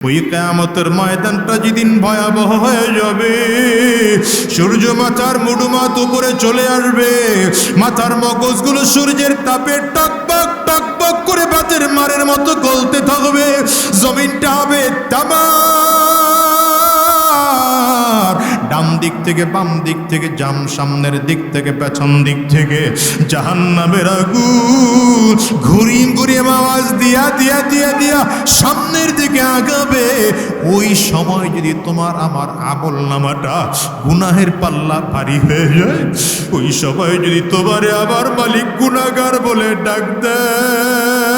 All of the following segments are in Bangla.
ওই কিয়ামতের ময়দানটা যেদিন ভয়াবহ হয়ে যাবে, সূর্য মাথার মুডুমাত উপরে চলে আসবে, মাথার মগজগুলো সূর্যের তাপে টকবক টকবক করে বাতের মারের মতো গলতে থাকবে, জমিনটা হবে তামার, ডান দিক থেকে বাম দিক থেকে, জাম সামনের দিক থেকে পেছন দিক থেকে জাহান্নামের আগুন ঘুরিয়ে ঘুরিয়ে আওয়াজ দিয়া দিয়া দিয়া দিয়া সামনের দিকে আগাবে। ওই সময় যদি তোমার আমার আমল নামাটা গুনাহের পাল্লা ভারী হয়ে যায়, ওই সময় যদি তোমারে আবার মালিক গুনাহগার বলে ডাক দেয়,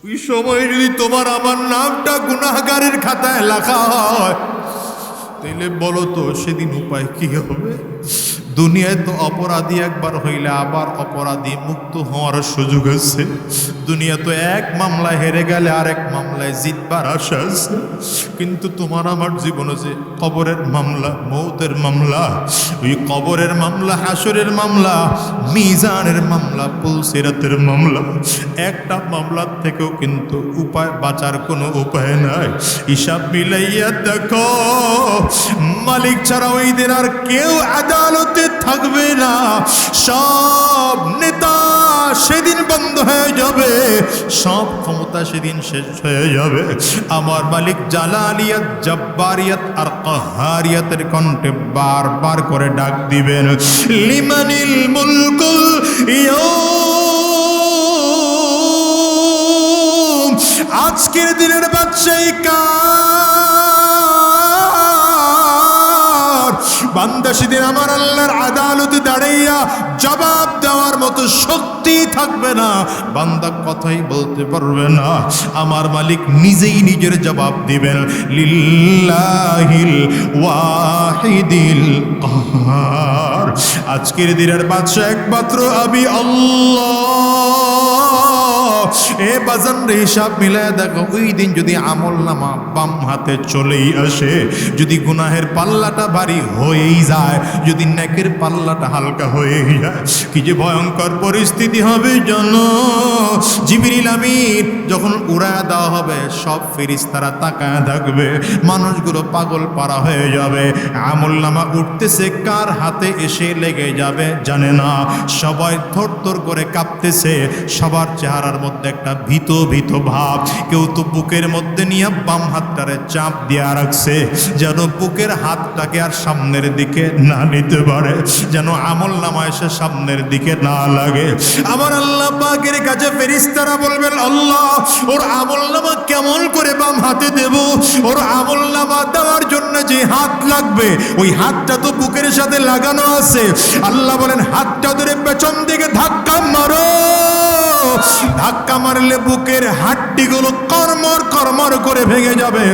ওই সময় যদি তোমার আমার নামটা গুনাহগারের খাতায় লেখা হয়, তাহলে বলো তো সেদিন উপায় কি হবে? দুনিয়ায় তো অপরাধী একবার হইলে আবার অপরাধী মুক্ত হওয়ার সুযোগ আছে। দুনিয়া তো এক মামলায় হেরে গেলে আরেক মামলায় জিতবার আশা আছে, কিন্তু তোমার আমার জীবনে যে কবরের মামলা, মৌতের মামলা, ওই কবরের মামলা, হাসরের মামলা, মিজানের মামলা, পুলসিরাতের মামলা, একটা মামলার থেকেও কিন্তু উপায় বাঁচার কোনো উপায় নাই। হিসাব মিলাইয়া দেখো, মালিক ছাড়া ওই দিন আর কেউ আদালতে থাকবে না, সব নেতা সেদিন বন্ধ হয়ে যাবে, সব ক্ষমতা সেদিন শেষ হয়ে যাবে। আমার মালিক জালালিয়াত, জব্বারিয়াত আর কাহারিয়াতের কণ্ঠে বারবার করে ডাক দিবেন, লিমানিল মুলকুল ইয়াউম, আজকের দিনের বাদশাহী কার? বান্দা সেদিন আমার আল্লাহর আদালতে দাঁড়াইয়া জবাব দেওয়ার মতো শক্তি থাকবে না, বান্দা কথাই বলতে পারবে না, আমার মালিক নিজেই নিজের জবাব দিবেন, লিল্লাহিল ওয়াহিদিল কাহার, আজকের দিনের বাদশা একমাত্র আমি আল্লাহ। এ বাজান রে, হিসাব মিলায় দেখো, ওই দিন যদি আমল নামা বাম হাতে চলেই আসে, যদি গুনাহের পাল্লাটা ভারী হয়েই যায়, যদি নেকের পাল্লাটা হালকা হয়েই যায়, কি যে ভয়ঙ্কর পরিস্থিতি হবে জানো? জিবরিল আমিন যখন উড়ায় দেওয়া হবে, সব ফেরেশতারা তাকায় থাকবে, মানুষগুলো পাগল পারা হয়ে যাবে, আমল নামা উঠতেছে, কার হাতে এসে লেগে যাবে জানে না, সবাই থরথর করে কাঁপতেছে, সবার চেহারার মধ্যে একটা ভীত ভীত ভাব। কেউ তো বুকের মধ্যে নিয়ে বাম হাতটারে চাপ দিয়ে রাখছে, যেন বুকের হাতটাকে আর সামনের দিকে না নিতে পারে, যেন আমল নামা এসে সামনের দিকে না লাগে। আমার আল্লাহ পাকের কাছে ফেরেশতারা বলবেন, আল্লাহ ওর আমল নামা কেমন করে বাম হাতে দেব? ওর আমল নামা দেওয়ার জন্য যে হাত লাগবে, ওই হাতটা তো বুকের সাথে লাগানো আছে। আল্লাহ বলেন, হাতটা ধরে পেছন দিকে ধাক্কা মারো, ধাক্কা মারলে বুকের হাড্ডিগুলো কর্মর কর্মর করে ভেঙে যাবে,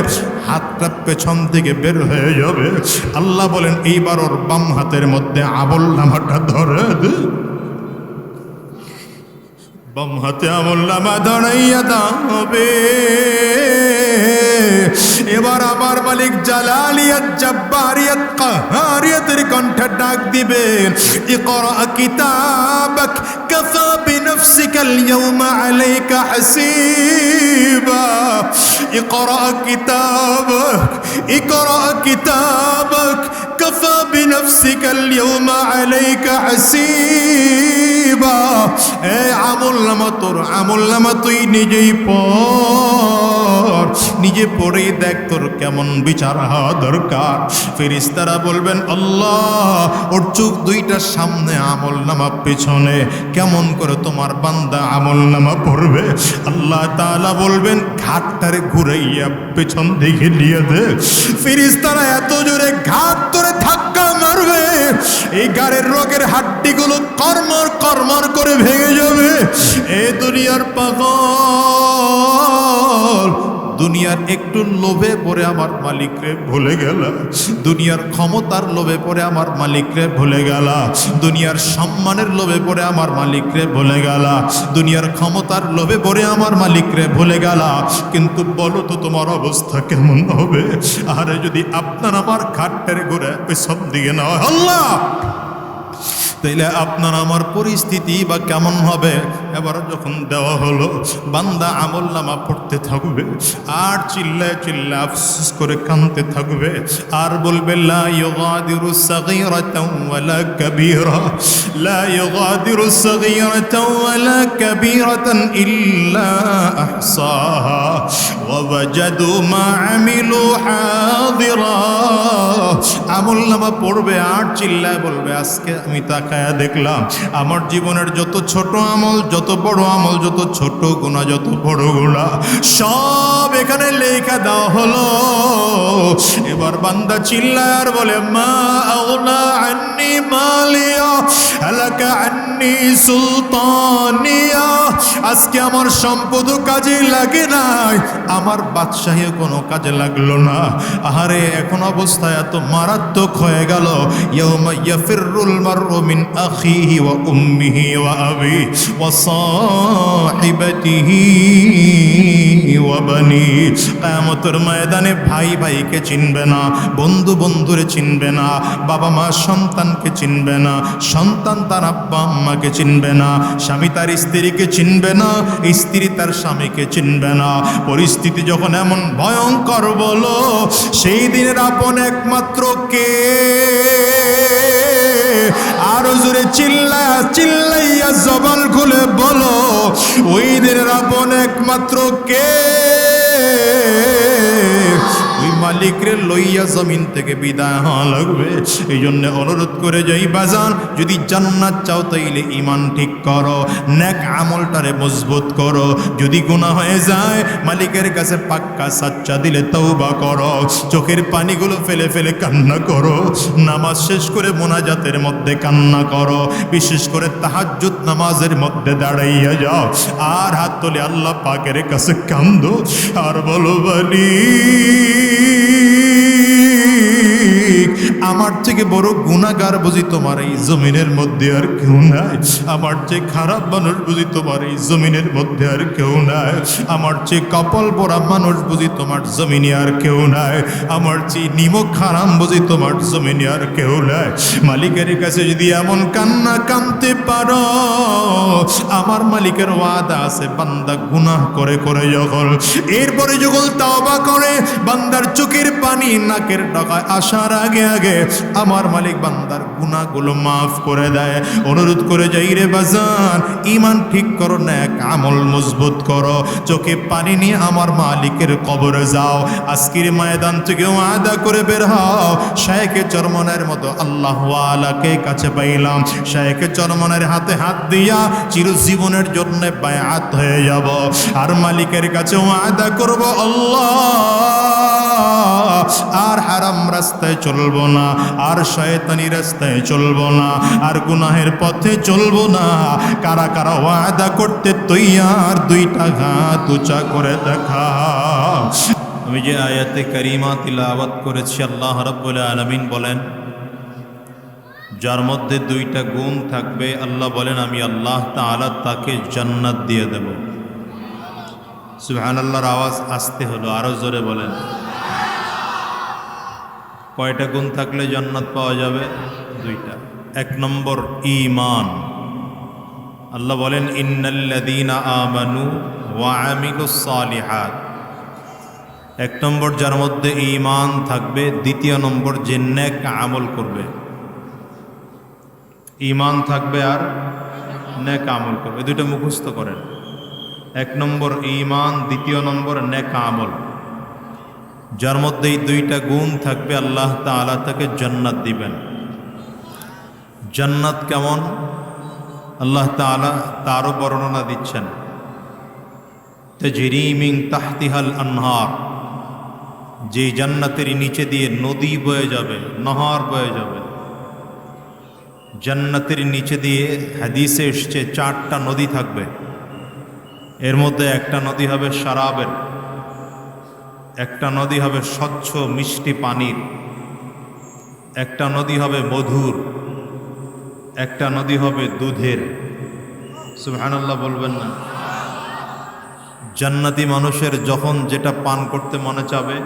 হাতটা পেছন থেকে বের হয়ে যাবে। আল্লাহ বলেন, এইবার ওর বাম হাতের মধ্যে আমল নামাটা ধরে দে, বাম হাতে আমল নামা ধরাইয়া দাও। এবার আমার মালিক জালালিয়াত, জব্বারিয়াত, কাহারিয়াতের কণ্ঠে ডাক দিবেন, ইকরা কিতাবাক কাফা বিনফসিকাল ইয়াওমা আলাইকা হাসিবা, ইকরা কিতাবাক, ইকরা কিতাবাক কাফা বিনফসিকাল ইয়াওমা আলাইকা হাসিবা। এ আমল নামা, তোর আমল নামা তুই নিজেই পড়, নিজে পড়েই দেখ তোর কেমন বিচার হওয়া দরকার। ফেরেশতারা বলবেন, আল্লাহ ওর চোখ দুইটার সামনে আমল নামা, পেছনে কেমন করে তোমার বান্দা আমল নামা পড়বে? আল্লাহ তাআলা বলবেন, ঘাটটারে ঘুরাইয়া পেছন দিকে নিয়ে দে। ফেরেশতারা এত জোরে ঘাট ধরে ধাক্কা মারবে, এই গাড়ির রোগের হাড্ডিগুলো কর্মর কর্মর করে ভেঙে যাবে। এ দুনিয়ার পাগল, দুনিয়ার একটু লোভে পড়ে আমার মালিকরে ভুলে গেল, দুনিয়ার ক্ষমতার লোভে পড়ে আমার মালিকরে ভুলে গেল, দুনিয়ার সম্মানের লোভে পড়ে আমার মালিকরে ভুলে গেল, দুনিয়ার ক্ষমতার লোভে পড়ে আমার মালিকরে ভুলে গেল। কিন্তু বলো তো তোমার অবস্থা কেমন হবে? আরে যদি আপনার আমার ঘাটটারে ঘুরে পেছন দিকে না, আল্লাহ তাইলে আপনার আমার পরিস্থিতি বা কেমন হবে? এবার যখন দেওয়া হলো, বান্দা আমলনামা পড়তে থাকবে আর চিল্লায় চিল্লায় আফসোস করে কাঁদতে থাকবে আর বলবে লা ইউগাদিরু সাগীরাতাও ওয়ালা কাবীরা, লা ইউগাদিরু সাগীরাতাও ওয়ালা কাবীরাতান ইল্লা আহসাহা ওয়া ওয়াজাদু মা আমিলু হাদিরা। আমলনামা পড়বে আর চিল্লায় বলবে আজকে আমি তাকায়া দেখলাম আমার জীবনের যত ছোট আমল, যত বড় আমল, যত ছোট গুনাহ, যত বড় গুনাহ সব এখানে লেখা দেওয়া হলো। এবার বান্দা চিল্লায় আর বলে মা আগনা আন্নি মালিয়া হালাকা আন্নি সুলতানিয়া। আজকে আমার সম্পদও কাজে লাগে নাই, আমার বাদশাহীও কোনো কাজে লাগলো না। আহারে এখন অবস্থা এত মারাত্মক হয়ে গেল। ইয়াউমা ইয়াফিরুল মারউ মিন আখিহি ওয়া উম্মিহি ওয়া আবি ওয়া সাহিবাতিহি ওয়া বানি। কিয়ামতের ময়দানে ভাই ভাইকে চিনবে না, বন্ধু বন্ধুরে চিনবে না, বাবা মা সন্তানকে চিনবে না, সন্তান তার আব্বা আম্মাকে চিনবে না, স্বামী তার স্ত্রীকে চিনবে না, স্ত্রী তার স্বামীকে চিনবে না। পরিস্থিতি যখন এমন ভয়ঙ্কর বলো, সেই দিনের আপন একমাত্র কে? আরো জোরে চিল্লাইয়া জবান খুলে বলো, ওই দিনের আপন একমাত্র কে? ওই মালিকরে লইয়া জমিন থেকে বিদায় হওয়া লাগবে। এই জন্য অনুরোধ করে যাই বাজান, যদি জান্নাত চাও তাইলে ঈমান ঠিক করো, নেক আমলটারে মজবুত করো। যদি গুনাহ হয়ে যায় মালিকের কাছে পাক্কা সাচ্চা দিলে তওবা করো, চোখের পানিগুলো ফেলে ফেলে কান্না করো, নামাজ শেষ করে মোনাজাতের মধ্যে কান্না করো, বিশেষ করে তাহাজ্জুদ নামাজের মধ্যে দাঁড়াইয়া যাও আর হাত তুলে আল্লাহ পাকের কাছে কান্দো আর বলো বলি আমার থেকে বড় গুনাহগার বুঝি তোমার এই জমিনের মধ্যে আর কেউ নাই, আমার চেয়ে খারাপ মানুষ বুঝি তোমার এই জমিনের মধ্যে আর কেউ নাই, আমার চেয়ে কপাল পোড়া মানুষ বুঝি তোমার জমিনে আর কেউ নাই, আমার চেয়ে নিমক হারাম বুঝি তোমার জমিনে আর কেউ নাই। মালিকের কাছে যদি এমন কান্না কাঁদতে পারো, আমার মালিকের ওয়াদা আছে বান্দা গুনাহ করে করে যখন এরপরে যখন তাওবা করে বান্দার চোখের পানি নাকের ডগায় আসার আগে আগে আমার মালিক বান্দার গুনাহগুলো মাফ করে দেয়। অনুরোধ করে যাই রে বাজান, ঈমান ঠিক করো, নেক আমল মজবুত করো, চোখে পানি নিয়ে আমার মালিকের কবরে যাও। আজকের ময়দান থেকে ওয়াদা করে বের হও, শায়েখে চরমনের মতো আল্লাহ ওয়ালাকে কাছে পাইলাম, শায়েখে চরমনের হাতে হাত দিয়া চিরজীবনের জন্য বায়াত হয়ে যাব আর মালিকের কাছে ওয়াদা করব আল্লাহ আর হারাম রাস্তায় চলবো না, আর শয়তানি রাস্তায় চলবো না, আর গুনাহের পথে চলবো না। কারা কারা ওয়াদা করতে তৈয়ার? দুইটা হাত উঁচা করে দেখা। আমি যে আয়াতে কারিমা তিলাওয়াত করেছি, আল্লাহ রাব্বুল আলামিন বলেন যার মধ্যে দুইটা গুণ থাকবে, আল্লাহ বলেন আমি আল্লাহ তাআলা তাকে জান্নাত দিয়ে দেব। সুবহানাল্লাহর আওয়াজ আসতে হলো, আরো জোরে বলেন। কয়টা গুণ থাকলে জান্নাত পাওয়া যাবে? দুইটা। এক নম্বর ঈমান। আল্লাহ বলেন ইন্নাল্লাযীনা আমানু ওয়া আমিলুস সালিহাত। এক নম্বর যার মধ্যে ঈমান থাকবে, দ্বিতীয় নম্বর যে নেক আমল করবে। ঈমান থাকবে আর নেক আমল করবে, দুইটা মুখস্থ করেন। এক নম্বর ঈমান, দ্বিতীয় নম্বর নেক আমল। যার মধ্যে এই দুইটা গুণ থাকবে আল্লাহ তাআলা তাকে জান্নাত দিবেন। জান্নাত কেমন আল্লাহ তাআলা তারও বর্ণনা দিচ্ছেন। তাজরি মিন তাহতিহাল আনহার, যে জান্নাতের নিচে দিয়ে নদী বয়ে যাবে, নহর বয়ে যাবে। জান্নাতের নিচে দিয়ে হাদিসে এসছে 4টা নদী থাকবে। এর মধ্যে একটা নদী হবে শরাবের, একটা নদী হবে স্বচ্ছ মিষ্টি পানির, একটা নদী হবে মধুর, একটা নদী হবে দুধের। সুবহানাল্লাহ বলবেন না? জান্নাতি মানুষের যখন যেটা পান করতে মনে চাবে,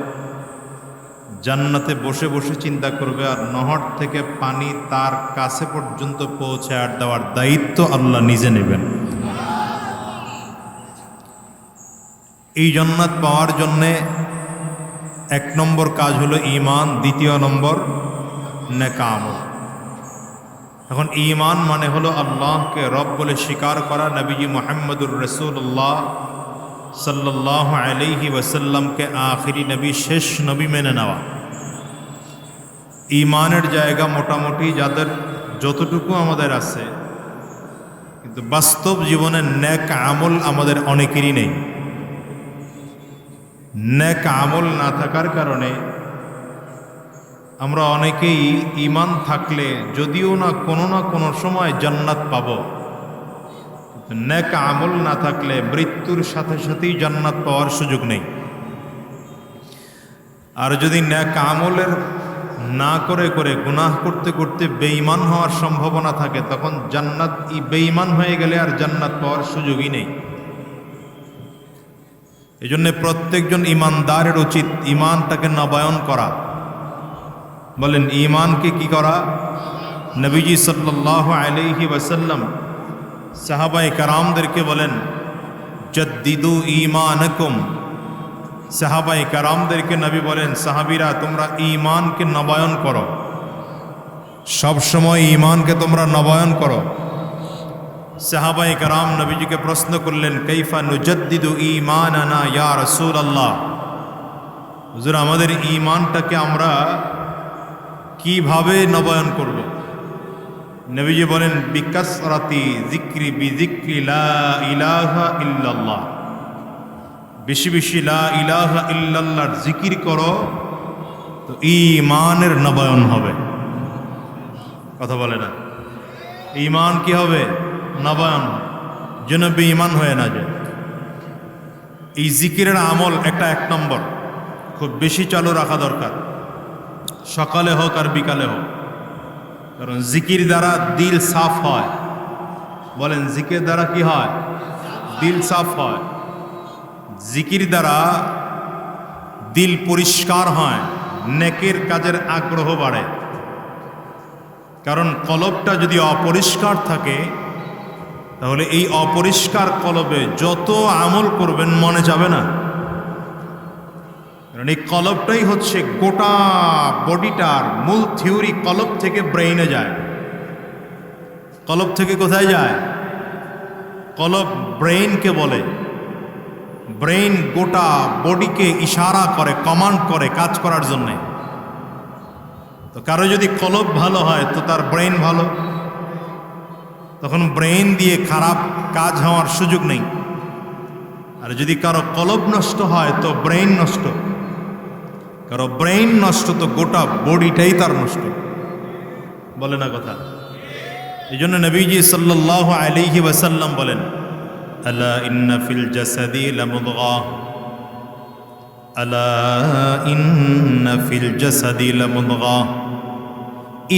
জান্নাতে বসে বসে চিন্তা করবে, আর নহর থেকে পানি তার কাছে পর্যন্ত পৌঁছে আর দেওয়ার দায়িত্ব আল্লাহ নিজে নেবেন। এই জান্নাত পাওয়ার জন্যে 1 নম্বর কাজ হলো ঈমান, 2 নম্বর নেক আমল। এখন ঈমান মানে হলো আল্লাহকে রব বলে স্বীকার করা, নবীজি মুহাম্মদুর রাসূলুল্লাহ সাল্লাল্লাহু আলাইহি ওয়াসাল্লামকে আখিরি নবী, শেষ নবী মেনে নেওয়া। ঈমানের জায়গা মোটামুটি যাদের যতটুকু আমাদের আছে, কিন্তু বাস্তব জীবনে নেক আমল আমাদের অনেকেরই নেই। নেক আমল না থাকার কারণে আমরা অনেকেই ঈমান থাকলে যদিও না কোনো সময় জান্নাত পাব, নেক আমল না থাকলে মৃত্যুর সাথে সাথেই জান্নাত পাওয়ার সুযোগ নেই। আর যদি নেক আমলের না করে করে গুনাহ করতে করতে বেঈমান হওয়ার সম্ভাবনা থাকে, তখন জান্নাত বেঈমান হয়ে গেলে আর জান্নাত পাওয়ার সুযোগই নেই। এজন্য প্রত্যেকজন ঈমানদারের উচিত ঈমানটাকে নবায়ন করা। বলেন ঈমানকে কি করা? নবীজি সাল্লাল্লাহু আলাইহি ওয়াসাল্লাম সাহাবায়ে কেরামদেরকে বলেন, জাদ্দিদু ঈমানাকুম। সাহাবায়ে কেরামদেরকে নবী বলেন, সাহাবীরা তোমরা ঈমানকে নবায়ন করো, সবসময় ঈমানকে তোমরা নবায়ন করো। সাহাবায়ে কেরাম নবীজিকে প্রশ্ন করলেন, কাইফা নুজাদ্দিদু ঈমানানা ইয়া রাসূলুল্লাহ, হুজুর আমাদের ঈমানটাকে আমরা কিভাবে নবায়ন করব? নবীজি বলেন, বিকাসরাতি যিকরি বিযিকরি লা ইলাহা ইল্লাল্লাহ, বেশি বেশি লা ইলাহা ইল্লাল্লাহর জিকির করো, তো ঈমানের নবায়ন হবে। কথা বলে না? ঈমান কি হবে? নবায়ন, যেন বেঈমান হয়ে না যায়। এই জিকিরের আমল একটা 1 নম্বর খুব বেশি চালু রাখা দরকার, সকালে হোক আর বিকালে হোক। কারণ জিকির দ্বারা দিল সাফ হয়। বলেন জিকির দ্বারা কি হয়? দিল সাফ হয়। জিকির দ্বারা দিল পরিষ্কার হয়, নেকের কাজের আগ্রহ বাড়ে। কারণ কলবটা যদি অপরিষ্কার থাকে, তাহলে এই অপরিষ্কার কলবে যত আমল করবেন মনে যাবে না। কারণ এই কলবটাই হচ্ছে গোটা বডিটার মূল থিওরি। কলব থেকে ব্রেইনে যায়। কলব থেকে কোথায় যায়? কলব ব্রেইনকে বলে। ব্রেইন গোটা বডিকে ইশারা করে, কমান্ড করে কাজ করার জন্যে। তো কারো যদি কলব ভালো হয় তো তার ব্রেইন ভালো, তখন ব্রেইন দিয়ে খারাপ কাজ হওয়ার সুযোগ নেই। আর যদি কারো কলব নষ্ট হয় তো ব্রেইন নষ্ট। কারো ব্রেইন নষ্ট তো গোটা বডিটাই তার নষ্ট। বলে না কথা? এই জন্য নবীজি সাল্লাল্লাহু আলাইহি ওয়াসাল্লাম বলেন, আলা ইন্না ফিল জাসাদি লামুদগাহ, আলা ইন্না ফিল জাসাদি লামুদগাহ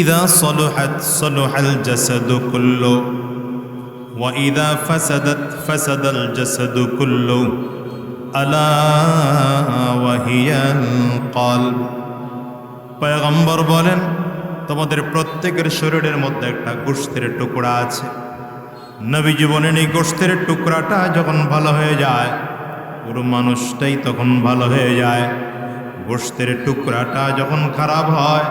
ইযা সালুহাত সালুহাল জাসাদু কুল্লু ওয়া ইযা ফাসাদাত ফাসাদাল জাসাদু কুল্লু আলা ওয়া হিয়াল কলব। পয়গম্বর বলেন, তোমাদের প্রত্যেকের শরীরের মধ্যে একটা গোশতের টুকরা আছে। নবীজি বলেন, এই গোশতের টুকরাটা যখন ভালো হয়ে যায়, পুরো মানুষটাই তখন ভালো হয়ে যায়। গোশতের টুকরাটা যখন খারাপ হয়,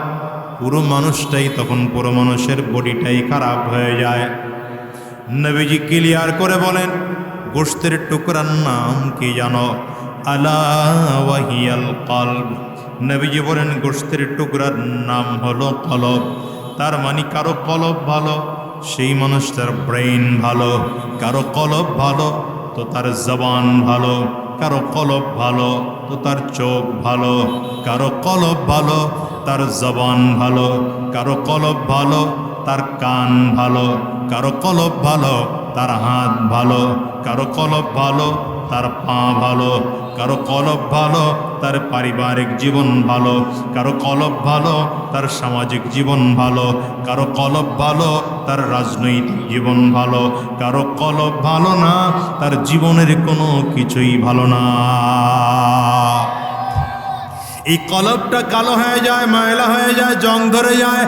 পুরো মানুষটাই তখন পুরো মানুষের বডিটাই খারাপ হয়ে যায়। নবীজি ক্লিয়ার করে বলেন, গোশতের টুকরার নাম কি জানো? আলা ওয়া হিয়াল কলব। নবীজি বলেন, গোশতের টুকরার নাম হলো কলব। তার মানে কারো কলব ভালো, সেই মানুষটার ব্রেইন ভালো। কারো কলব ভালো তো তার জবান ভালো। কারো কলব ভালো তো তার চোখ ভালো। কারো কলব ভালো তার জবান ভালো। কারো কলব ভালো তার কান ভালো। কারো কলব ভালো তার হাত ভালো। কারো কলব ভালো তার পা ভালো। কারো কলব ভালো তার পারিবারিক জীবন ভালো। কারো কলব ভালো তার সামাজিক জীবন ভালো। কারো কলব ভালো তার রাজনৈতিক জীবন ভালো। কারো কলব ভালো না, তার জীবনের কোনো কিছুই ভালো না। এই কলবটা কালো হয়ে যায়, ময়লা হয়ে যায়, জং ধরে যায়।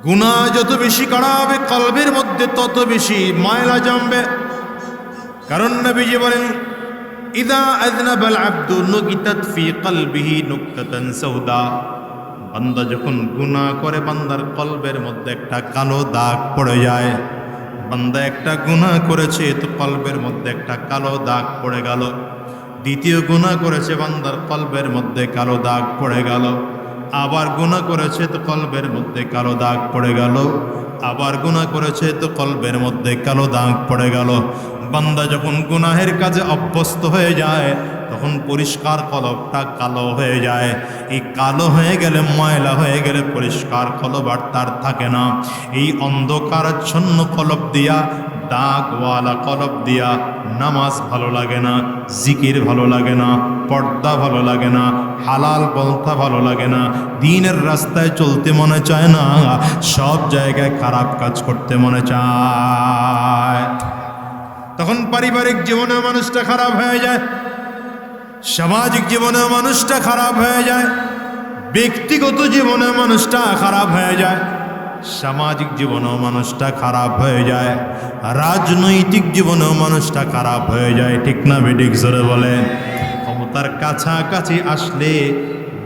গুনাহ যত বেশি করা হবে কলবের মধ্যে তত বেশি ময়লা জমবে। কারণ নবীজি বলেন, ইদা আযনাবাল আবদু নুকিতাত ফি কলবিহি নুকতাতান সাউদা। বান্দা যখন গুনাহ করে বান্দার কলবের মধ্যে একটা কালো দাগ পড়ে যায়। বান্দা একটা গুনাহ করেছে তো কলবের মধ্যে একটা কালো দাগ পড়ে গেল। দ্বিতীয় গুনাহ করেছে, বান্দার কলবের মধ্যে কালো দাগ পড়ে গেল। আবার গুনাহ করেছে তো কলবের মধ্যে কালো দাগ পড়ে গেল। আবার গুনাহ করেছে তো কলবের মধ্যে কালো দাগ পড়ে গেল। বান্দা যখন গুনাহের কাজে অভ্যস্ত হয়ে যায় তখন পরিষ্কার কলবটা কালো হয়ে যায়। এই কালো হয়ে গেলে, ময়লা হয়ে গেলে পরিষ্কার কলব আর তার থাকে না। এই অন্ধকারাচ্ছন্ন কলব দিয়া, দাগওয়ালা কলব দিয়া নামাজ ভালো লাগে না, জিকির ভালো লাগে না, পর্দা ভালো লাগে না, হালাল পন্থা ভালো লাগে না, দ্বীনের রাস্তায় চলতে মনে চায় না, সব জায়গায় খারাপ কাজ করতে মনে চায়। তখন পারিবারিক জীবনে মানুষটা খারাপ হয়ে যায়, সামাজিক জীবনে মানুষটা খারাপ হয়ে যায়, ব্যক্তিগত জীবনে মানুষটা খারাপ হয়ে যায়, সামাজিক জীবনেও মানুষটা খারাপ হয়ে যায়, রাজনৈতিক জীবনেও মানুষটা খারাপ হয়ে যায়। ঠিক না বেঠিক? জোরে বলেন। ক্ষমতার কাছাকাছি আসলে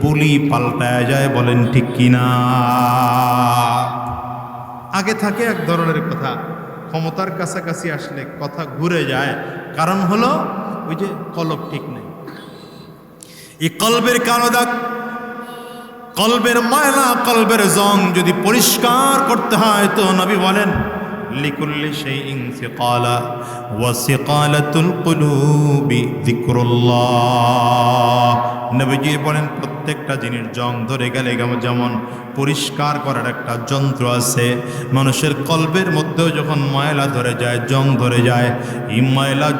বুলি পাল্টায় যায়, বলেন ঠিক কিনা? আগে থাকে এক ধরনের কথা, ক্ষমতার কাছাকাছি আসলে কথা ঘুরে যায়। কারণ হলো ওই যে কলব ঠিক নেই। এই কলবের কালো দাগ, কলবের ময়লা, কলবের জং যদি পরিষ্কার করতে হয় তো নবী বলেন, লিকুল্লি শাইইন সিকালা ওয়া সিকালাতুল কুলুবি যিকরুল্লাহ। নবীজি বলেন, প্রত্যেকটা জিনিস জং ধরে গেলে যেমন পরিষ্কার করার একটা যন্ত্র আছে, মানুষের কলবের মধ্যেও যখন ময়লা ধরে যায়, জং ধরে যায়, এই ময়লা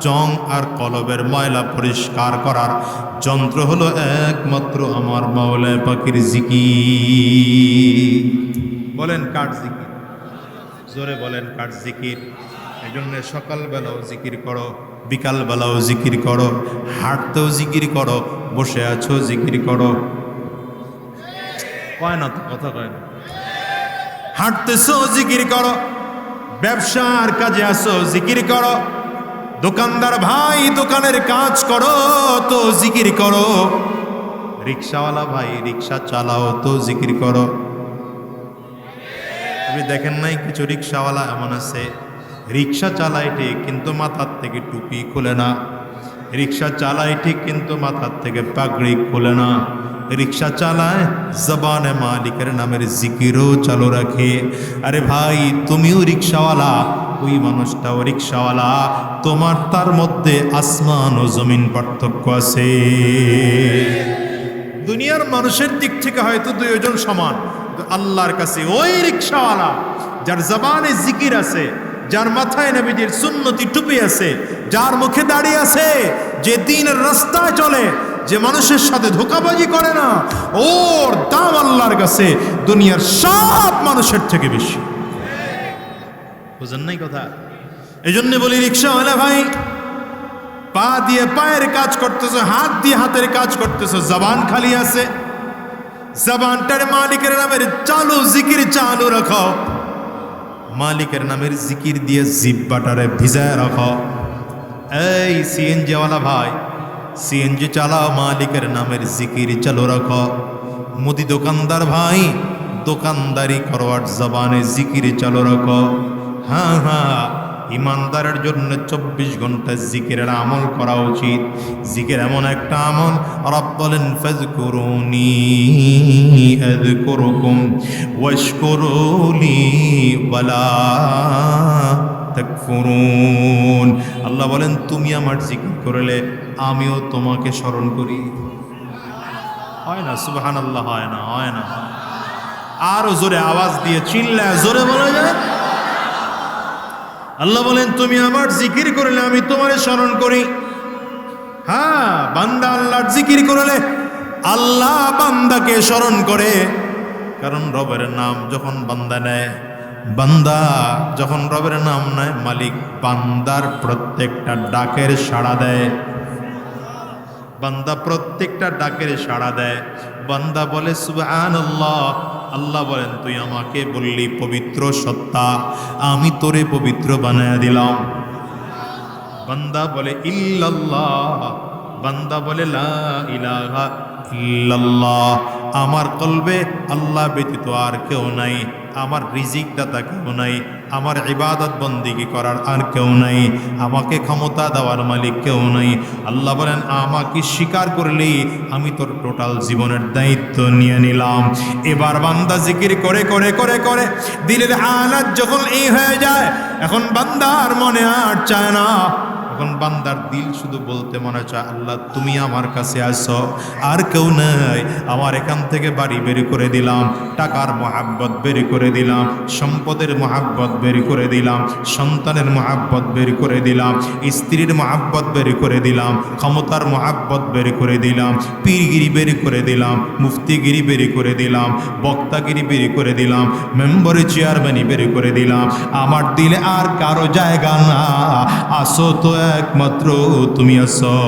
জং আর কলবের ময়লা পরিষ্কার করার যন্ত্র হলো একমাত্র আমার মাওলা পাকের জিকির। বলেন কার জিকির? জোরে বলেন কার জিকির? এই জন্য সকালবেলাও জিকির করো, বিকালবেলাও জিকির করো, হাঁটতেও জিকির করো, বসে আছো জিকির করো। কয় না তো, কথা কয় না। হাঁটতেছো জিকির করো, ব্যবসার কাজে আসো জিকির করো, দোকানদার ভাই দোকানের কাজ করো তো জিকির করো, রিক্সাওয়ালা ভাই রিক্সা চালাও তো জিকির করো। আপনি দেখেন নাই কিছু রিক্সাওয়ালা এমন আছে, রিক্সা চালায় ঠিক কিন্তু মাথার থেকে টুপি খুলে না, রিক্সা চালায় ঠিক কিন্তু মাথার থেকে পাগড়ি খুলে না, রিক্সা চালায় জবানে মালিকের নামের জিকিরও চালু রাখে। আরে ভাই, তুমিও রিক্সাওয়ালা, ওই মানুষটাও রিক্সাওয়ালা, তোমার তার মধ্যে আসমান ও জমিন পার্থক্য আছে। দুনিয়ার মানুষের দিক থেকে হয়তো দুইজন সমান, আল্লাহর কাছে ওই রিক্সাওয়ালা যার জবানে জিকির আছে, যার মাথায় নবীজির সুন্নতি টুপি আছে, যার মুখে দাড়ি আছে, যে দ্বীনের রাস্তায় চলে, যে মানুষের সাথে ধোঁকাবাজি করে না, ওর দাম আল্লাহর কাছে দুনিয়ার সব মানুষের থেকে বেশি। বুঝেন নাই কথা? এই জন্য বলি, রিক্সাওয়ালা ভাই, পা দিয়ে পায়ের কাজ করতেছো, হাত দিয়ে হাতের কাজ করতেছো, জবান খালি আছে, জবানটার মালিকের নামের চালু জিকির চালু রাখো, মালিকের নামের জিকির দিয়ে জিহ্বাটারে ভিজায় রাখো। এই সিএনজি ওয়ালা ভাই, সিএনজি চালাও, মালিকের নামের জিকির চালু রাখো। মুদি দোকানদার ভাই, দোকানদারি করো আর জবানে জিকির চালু রাখো। হ্যাঁ হ্যাঁ, ইমানদারের জন্য 24 ঘন্টা জিকিরের আমল করা উচিত। জিকির এমন একটা আমল, রব বলেন, ফাযকুরুনি আযকুরুকুম ওয়াশকুরুলি ওয়ালা তাকফুরুন। আল্লাহ বলেন, তুমি আমার জিকির করলে আমিও তোমাকে স্মরণ করি। হয় না? সুবহানাল্লাহ। হয় না? হয় না? আরো জোরে আওয়াজ দিয়ে চিল্লায় জোরে বলা যায়। আল্লাহ বলেন, তুমি আমার জিকির করলে আমি তোমারে স্মরণ করি। হ্যাঁ, বান্দা আল্লাহর জিকির করলে আল্লাহ বান্দাকে স্মরণ করে। কারণ রবের নাম যখন বান্দা নেয়, বান্দা যখন রবের নাম নেয়, মালিক বান্দার প্রত্যেকটা ডাকের সাড়া দেয়। বান্দা প্রত্যেকটা ডাকের সাড়া দেয়। বান্দা বলে সুবহানাল্লাহ, আল্লাহ বলেন তুই আমাকে বললি পবিত্র সত্তা, আমি তোরে পবিত্র বানায়া দিলাম। বান্দা বলে ইল্লাল্লাহ, বান্দা বলে লা ইলাহা ইল্লাল্লাহ, আমার কলবে আল্লাহ ব্যতীত আর কেউ নাই, আমার রিজিক দাতা কেউ নাই, আমার ইবাদত বন্দিগি করার আর কেউ নাই, আমাকে ক্ষমতা দেওয়ার মালিক কেউ নাই। আল্লাহ বলেন আমাকে স্বীকার করলি আমি তোর টোটাল জীবনের দায়িত্ব নিয়ে নিলাম। এবার বান্দা জিকির করে করে করে করে দিলের হালাত যখন এই হয়ে যায়, এখন বান্দার মনে আর চায় না, এখন বান্দার দিল শুধু বলতে মনে চায় আল্লাহ তুমি আমার কাছে আসো, আর কেউ নাই। আমার এখান থেকে বাড়ি বের করে দিলাম, টাকার মহাব্বত বের করে দিলাম, সম্পদের মহাব্বত বের করে দিলাম, সন্তানের মহাব্বত বের করে দিলাম, স্ত্রীর মহাব্বত বের করে দিলাম, ক্ষমতার মহাব্বত বের করে দিলাম, পীরগিরি বের করে দিলাম, মুফতিগিরি বের করে দিলাম, বক্তাগিরি বের করে দিলাম, মেম্বারের চেয়ারম্যানই বের করে দিলাম। আমার দিলে আর কারো জায়গা না, আসো তো একমাত্র তুমি আসো।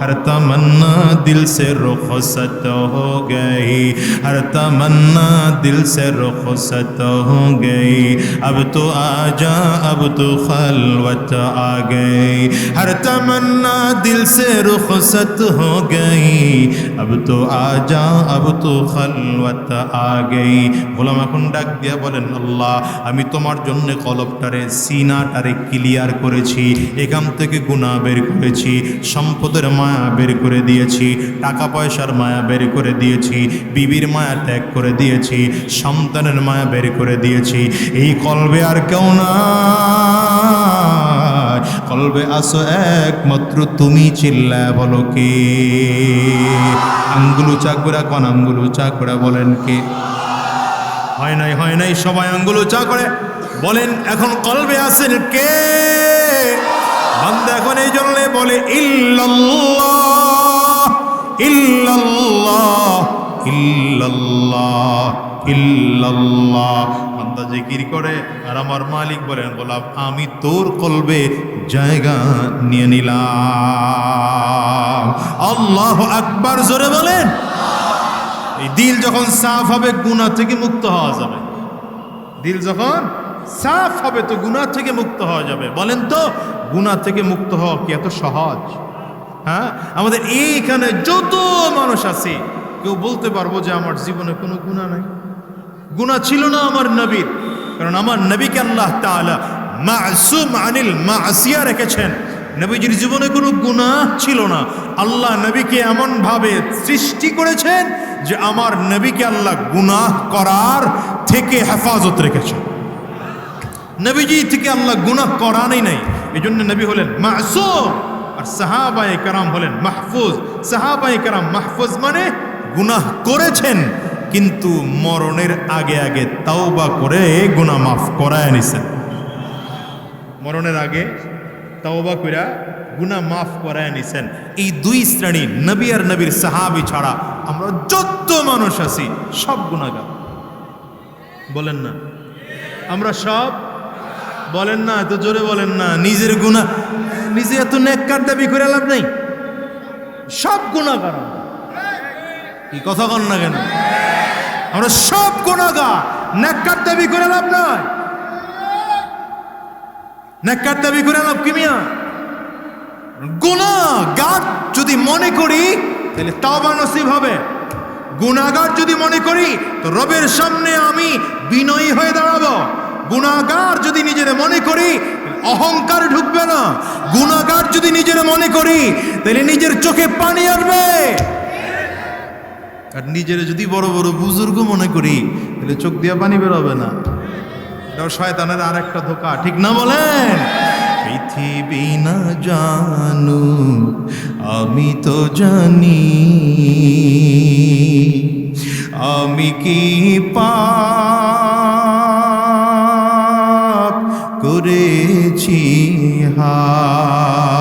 हर तमन्ना दिल से रुखसत हो गई, हर तमन्ना दिल से रुखसत हो गई, अब तो आजा अब तो खलवत आ गई, हर तमन्ना दिल से रुखसत हो गई, अब तो आजा अब तो खलवत आ गई। গোলাম এখন ডাক দিয়া বলেন আল্লাহ আমি তোমার জন্য কলবটারে সিনাটারে ক্লিয়ার করেছি, এখান থেকে গুনাহ বের করেছি, সম্পদের মায়া বের করে দিয়েছি, টাকা পয়সার মায়া বের করে দিয়েছি, বিবির মায়া ত্যাগ করে দিয়েছি, সন্তানের মায়া বের করে দিয়েছি। এই কলবে আর কেউ না, কলবে আসো একমাত্র তুমি, চিল্লায় বলো কে? আঙ্গুল উঁচা করে কোন আঙ্গুল উঁচা করে বলেন কে? হয় নাই হয় নাই, সবাই আঙ্গুল উঁচা করে বলেন এখন কলবে আসেন কে? বান্দা এখন এই জন্য বলে ইল্লাল্লাহ ইল্লাল্লাহ ইল্লাল্লাহ ইল্লাল্লাহ। বান্দা জিকির করে আর আমার মালিক বলেন গোলাম আমি তোর কলবে জায়গা নিয়ে নিলাম। আল্লাহু আকবার, জোরে বলেন। এই দিল যখন সাফ হবে গুনাহ থেকে মুক্ত হওয়া যাবে। দিল যখন সাফ হবে তো গুনাহ থেকে মুক্ত হওয়া যাবে। বলেন তো গুনাহ থেকে মুক্ত হওয়া কি এত সহজ? হ্যাঁ, আমাদের এইখানে যত মানুষ আছে কেউ বলতে পারবো যে আমার জীবনে কোনো গুনাহ নাই? গুনাহ ছিল না আমার নবীর, কারণ আমার নবীকে আল্লাহ তাআলা মাসুম আনিল মাসিয়া রেখেছেন। নবীজির জীবনে কোনো গুনাহ ছিল না। আল্লাহ নবীকে এমন ভাবে সৃষ্টি করেছেন যে আমার নবীকে আল্লাহ গুনাহ করার থেকে হেফাজত রেখেছেন। নবীজি থেকে আল্লাহ গুনাহ করানই নাই, এই জন্য নবী হলেন মাসুম আর সাহাবায়ে কেরাম হলেন মাহফুজ। সাহাবায়ে কেরাম মাহফুজ মানে গুনাহ করেছেন কিন্তু মরণের আগে আগে তাওবা করে গুনাহ মাফ করায় নিছেন। মরণের আগে তাওবা কইরা গুনাহ মাফ করায় নিছেন। এই দুই শ্রেণী নবী আর নবীর সাহাবী ছাড়া আমরা যত মানুষ আছি সব গুনাহগার। বলেন না আমরা সব? বলেন না, এত জোরে বলেন না। নিজের গুনাহ নিজে এত নেককার দাবি করে লাভ নাই, সব গুনাহগার। কি কথা কন না কেন? আমরা সব গুনাহগার, নেককার দাবি করে লাভ নাই। নেককার দাবি করে লাভ কি মিয়া? গুনাহগার যদি মনে করি তাহলে তাওবা নসিব হবে। গুনাহগার যদি মনে করি তো রবের সামনে আমি বিনয়ী হয়ে দাঁড়াবো। গুনাহগার যদি নিজের মনে করি অহংকার ঢুকবে না। গুনাহগার যদি নিজের মনে করি তাহলে নিজের চোখে পানি আসবে। আর নিজের যদি বড় বড় বুজুর্গ মনে করি তাহলে চোখ দিয়ে পানি বেরোবে না। এটা শয়তানের আর একটা ধোঁকা, ঠিক না বলেন? পৃথিবী না জানু আমি তো জানি, আমি কি পাপ করেছি হায়।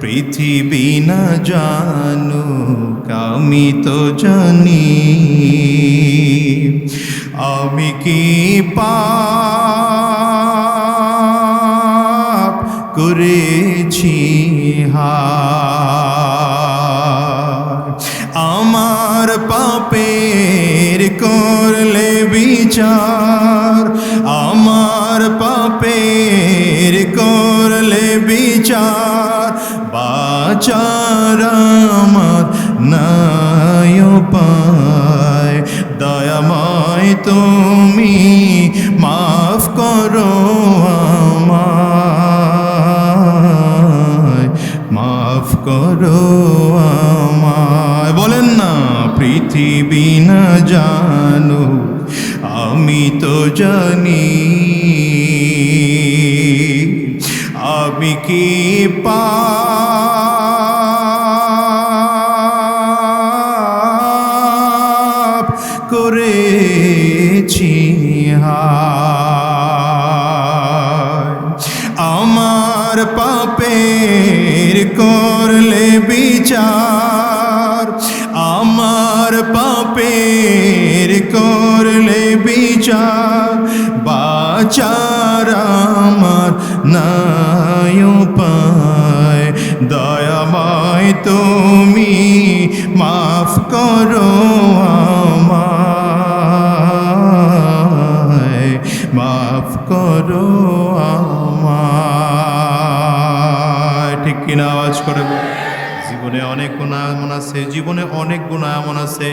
পৃথিবী না জানু আমি তো জানি, আমি কি পাপ করেছি হায় আমার পাপের করলে বিচার আমার পাপের করলে বিচার বাঁচার আমার নাই উপায় দয়াময় তুমি মাফ করো আমায় মাফ করো আমায় বলেন না পৃথিবী না জানো আমি তো জানি আমি কি পাপ করেছি হায় আমার পাপের করলে বিচার আমার পাপের করলে বিচার বাঁচার আমার নাই উপায় দয়াময় তুমি মাফ করো আমায় মাফ করো আমায় ঠিক কিনা আওয়াজ করে জীবনে অনেক গুনাহ এমন আছে জীবনে অনেক গুনাহ এমন আছে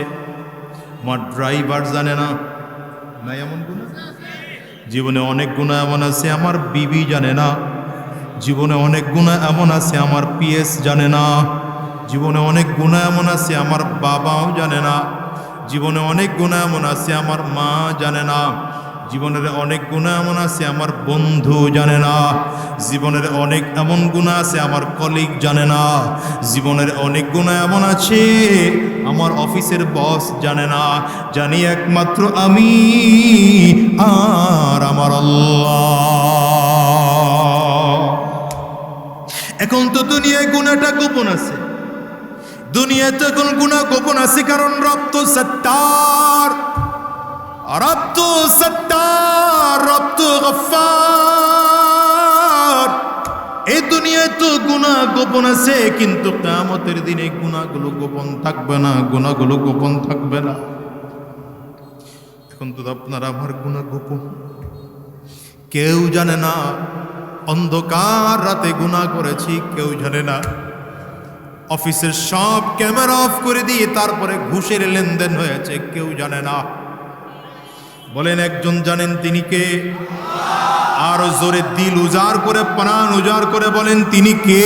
আমার ড্রাইভার জানে না নাই এমন গুনাহ জীবনে অনেক গুনাহ এমন আছে আমার বিবি জানে না জীবনে অনেক গুনাহ এমন আছে আমার পিএস জানে না জীবনে অনেক গুনাহ এমন আছে আমার বাবাও জানে না জীবনে অনেক গুনাহ এমন আছে আমার মা জানে না জীবনের অনেক গুনাহ এমন আছে আমার বন্ধু জানে না জীবনের অনেক এমন গুনাহ আছে আমার কলিগ জানে না জীবনের অনেক গুনাহ এমন আছে আমার অফিসের বস জানে না জানি একমাত্র আমি আর আমার আল্লাহ এখন তো দুনিয়ায় গুনাহটা গোপন আছে দুনিয়াতে এখন গুনাহ গোপন আছে কারণ রব তো সত্তার রব তো সত্তার রব তো গফফার এই দুনিয়ায় তো গুনাহ গোপন আছে কিন্তু কিয়ামতের দিনে গুনাহগুলো গোপন থাকবে না গুনাহগুলো গোপন থাকবে না এখন তো আপনার আমার গুনাহ গোপন কেউ জানে না অন্ধকার রাতে গুনাহ করেছি কেউ জানে না অফিসের সব ক্যামেরা অফ করে দিয়ে তারপরে ঘুষের লেনদেন হয়েছে কেউ জানে না বলেন একজন জানেন তিনি কে আর জোরে দিল উজাড় করে প্রাণ উজাড় করে বলেন তিনি কে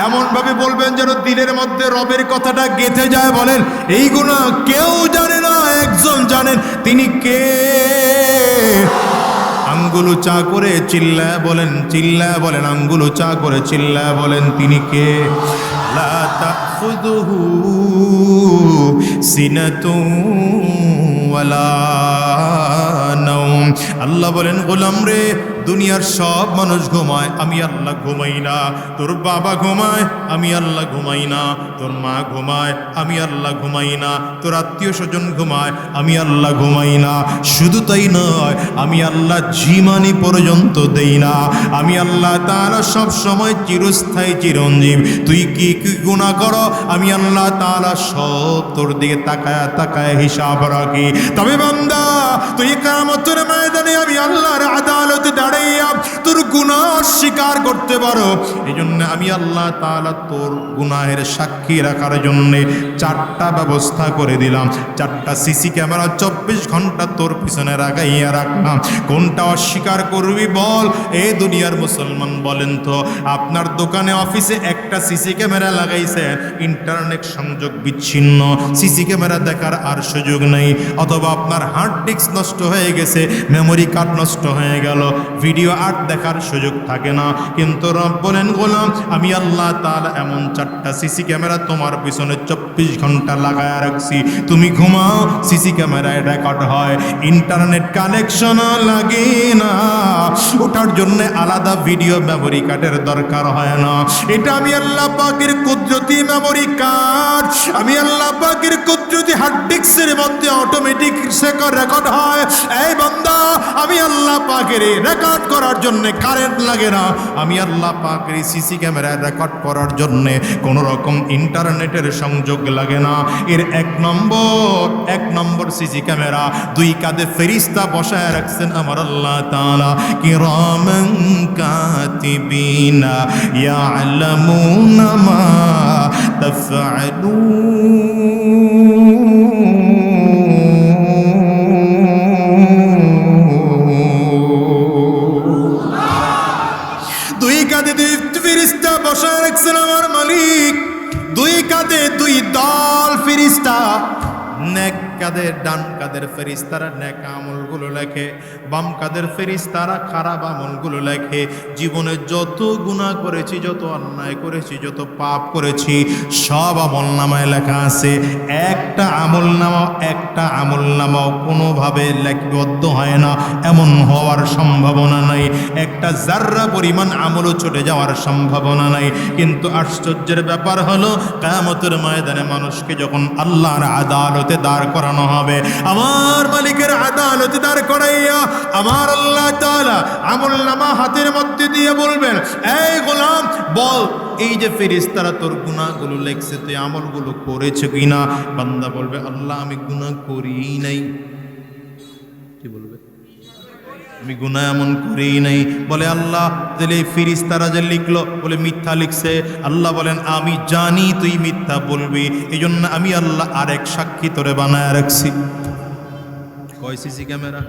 এমন ভাবে বলবেন যেন দিলের মধ্যে রবের কথাটা গেঁথে যায় বলেন এই গুনাহ কেউ জানে না একজন জানেন তিনি কে আঙ্গুল উঁচা করে চিল্লায় বলেন আঙ্গুল উঁচা করে চিল্লায় বলেন তিনি কে লা তাখুযুহু সিনাতুন ওয়ালা নাওম আল্লাহ বলেন গোলাম রে দুনিয়ার সব মানুষ ঘুমায় আমি আল্লাহ ঘুমাই না তোর বাবা ঘুমায় আমি আল্লাহ ঘুমাই না তোর মা ঘুমায় আমি আল্লাহ ঘুমাই না তোর আত্মীয় স্বজন ঘুমায় আমি আল্লাহ ঘুমাই না শুধু তাই নয় আমি আল্লাহ জীবনী পর্যন্ত দেই না আমি আল্লাহ তাআলা সব সময় চিরস্থায়ী চিরঞ্জীব তুই কি কি গুনাহ করো আমি আল্লাহ তাআলা সব তোর দিকে তাকায় তাকায় হিসাব রাখি তবে বান্দা তুই কিয়ামতের ময়দানে আমি আল্লাহর আদালতে দাঁড়াইয়া তোর গুনাহ স্বীকার করতে পারো এজন্য আমি আল্লাহ তাআলা তোর গুনাহের সাক্ষী রাখার জন্য চারটা ব্যবস্থা করে দিলাম চারটা সিসি ক্যামেরা 24 ঘন্টা তোর পিছনে লাগাইয়া রাখলাম কোনটা অস্বীকার করবি বল এই দুনিয়ার মুসলমান বলেন তো আপনার দোকানে অফিসে একটা সিসি ক্যামেরা লাগাইছে ইন্টারনেট সংযোগ বিচ্ছিন্ন সিসি ক্যামেরা দেখার আর সুযোগ নেই অথবা আপনার হার্ড ডিস্ক নষ্ট হয়ে গেছে মেমোরি কার্ড নষ্ট হয়ে গেল ভিডিও আর দেখার সুযোগ থাকে না কিন্তু রব বলেন গোলাম আমি আল্লাহ তাআলা এমন চারটা সিসি ক্যামেরা তোমার পিছনে 24 ঘন্টা লাগায়া রাখছি তুমি ঘুমাও সিসি ক্যামেরায় রেকর্ড হয় ইন্টারনেট কানেকশন লাগে না ওটার জন্য আলাদা ভিডিও মেমোরি কার্ডের দরকার হয় না এটা আমি আল্লাহ পাকের কুদরতি মেমোরি কার্ড আমি আল্লাহ পাকের কুদরতি হার্ড ডিস্কের মধ্যে অটোমেটিক রেকর্ড হয় এই বান্দা আমি আল্লাহ পাকের রেকর্ড করার জন্য কারেন্ট লাগে না, আমি আল্লাহ পাকের সিসি ক্যামেরায় রেকর্ড করার জন্য কোনো রকম ইন্টারনেটের সংযোগ লাগে না। এর এক নম্বর সিসি ক্যামেরা, দুই কাঁধে ফেরেশতা বসায় রাখছেন আমার আল্লাহ তাআলা। কিরামান কাতিবিনা ইয়ালামুনা মা দুই কাঁধে দুই ফেরেশতা বসায় রাখছেন আমার মালিক, দুই কাঁধে দুই দল ফেরেশতা। নেক কাদের ডান কাদের ফেরেশতারা নেক আমলগুলো লেখে, বাম কাদের ফেরেশতারা খারাপ আমলগুলো লেখে। জীবনে যত গুনাহ করেছি, যত অন্যায় করেছি, যত পাপ করেছি, সব আমলনামায় লেখা আছে। একটা আমলনামাও কোনোভাবে লিপিবদ্ধ হয় না, এমন হওয়ার সম্ভাবনা নাই। একটা জাররা পরিমাণ আমলও চলে যাওয়ার সম্ভাবনা নাই। কিন্তু আশ্চর্যের ব্যাপার হলো, কিয়ামতের ময়দানে মানুষকে যখন আল্লাহর আদালতে দাঁড় করানো হবে, আমার মালিকের আদালতে দাঁড় করাইয়া আমার আল্লাহ তাআলা আমলনামা হাতের মধ্যে দিয়ে বলবেন, এই গোলাম বল, এই যে ফেরেশতারা তোর গুনাহগুলো লিখছে, তুই আমলগুলো করেছে কিনা? বান্দা বলবে, আল্লাহ আমি গুনাহ করি নাই। কি বলবে? আমি গুনাহ এমন করি নাই। বলে আল্লাহ তাহলে ফেরেশতারা যে লিখলো, বলে মিথ্যা লিখছে। আল্লাহ বলেন, আমি জানি তুই মিথ্যা বলবি, এই জন্য আমি আল্লাহ আরেক সাক্ষী তোরে বানায় রাখছি। কয় সিসি ক্যামেরা?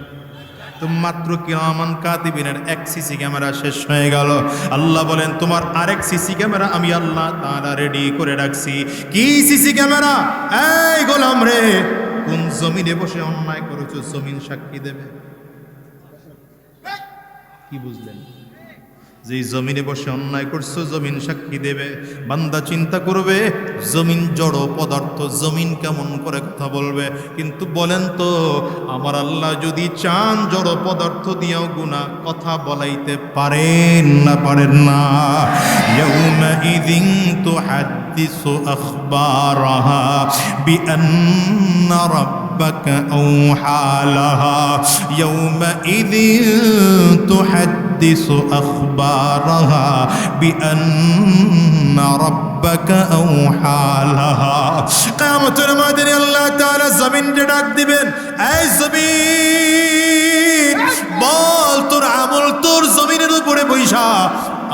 তো মাত্র কিরামান কাতিবিনের এক সিসি ক্যামেরা শেষ হয়ে গেল। আল্লাহ বলেন, তোমার আরেক সিসি ক্যামেরা আমি আল্লাহ তাআলা রেডি করে রাখছি। কি সিসি ক্যামেরা? এই গোলাম রে, কোন জমিনে বসে অন্যায় করেছো জমিন সাক্ষী দেবে। কি বুঝলেন? যে জমিনে বসে অন্যায় করছো জমিন সাক্ষী দেবে। বান্দা চিন্তা করবে, জমিন জড় পদার্থ, জমিন কেমন করে কথা বলবে? কিন্তু বলেন তো, আমার আল্লাহ যদি চান জড় পদার্থ দিয়েও গুনাহ কথা বলাইতে পারেন না? পারেন না। ইয়াউমাইযিন তুহাদ্দিসু আখবারাহা বিআন্না রাব্বাকা আওহা লাহা। ইয়াউমাইযিন তুহাদ্দিসু আখবারাহা বিআন্না রাব্বাকা আওহা লাহা। কিয়ামতের ময়দানে আল্লাহ তাআলা জমিনকে ডাক দিবেন, এই জমিন বল, তোর আমল তোর জমিনের উপরে বৈশা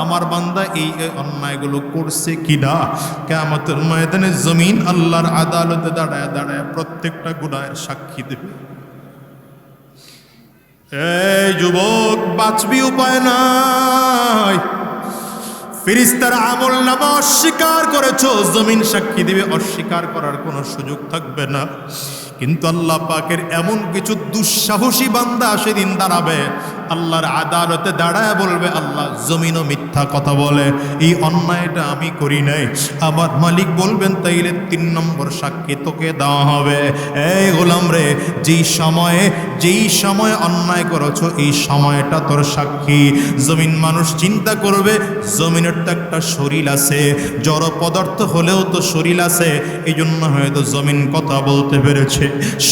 আমার বান্দা এই অন্যায়গুলো করছে কিনা। কিয়ামতের ময়দানে জমিন আল্লাহর আদালতে দাঁড়ায় দাঁড়ায় প্রত্যেকটা গুনাহের সাক্ষী দেবে। এই যুবক, বাঁচবি, উপায় নাই। ফেরেশতারা আমলনামা অস্বীকার করেছো, জমিন সাক্ষী দিবে, অস্বীকার করার কোনো সুযোগ থাকবে না। কিন্তু আল্লাহ পাকের এমন কিছু দুঃসাহসী বান্দা সেদিন দাঁড়াবে, আল্লাহর আদালতে দাঁড়ায় বলবে, আল্লাহ জমিনও মিথ্যা কথা বলে, এই অন্যায়টা আমি করি নাই। আমার মালিক বলবেন, তাইলে 3 নম্বর সাক্ষী তোকে দেওয়া হবে। এই গোলাম রে, যেই সময় অন্যায় করেছো এই সময়টা তোর সাক্ষী। জমিন মানুষ চিন্তা করবে, জমিনের তো একটা শরীর আছে, জড় পদার্থ হলেও তো শরীর আছে, এই জন্য হয়তো জমিন কথা বলতে পেরেছে।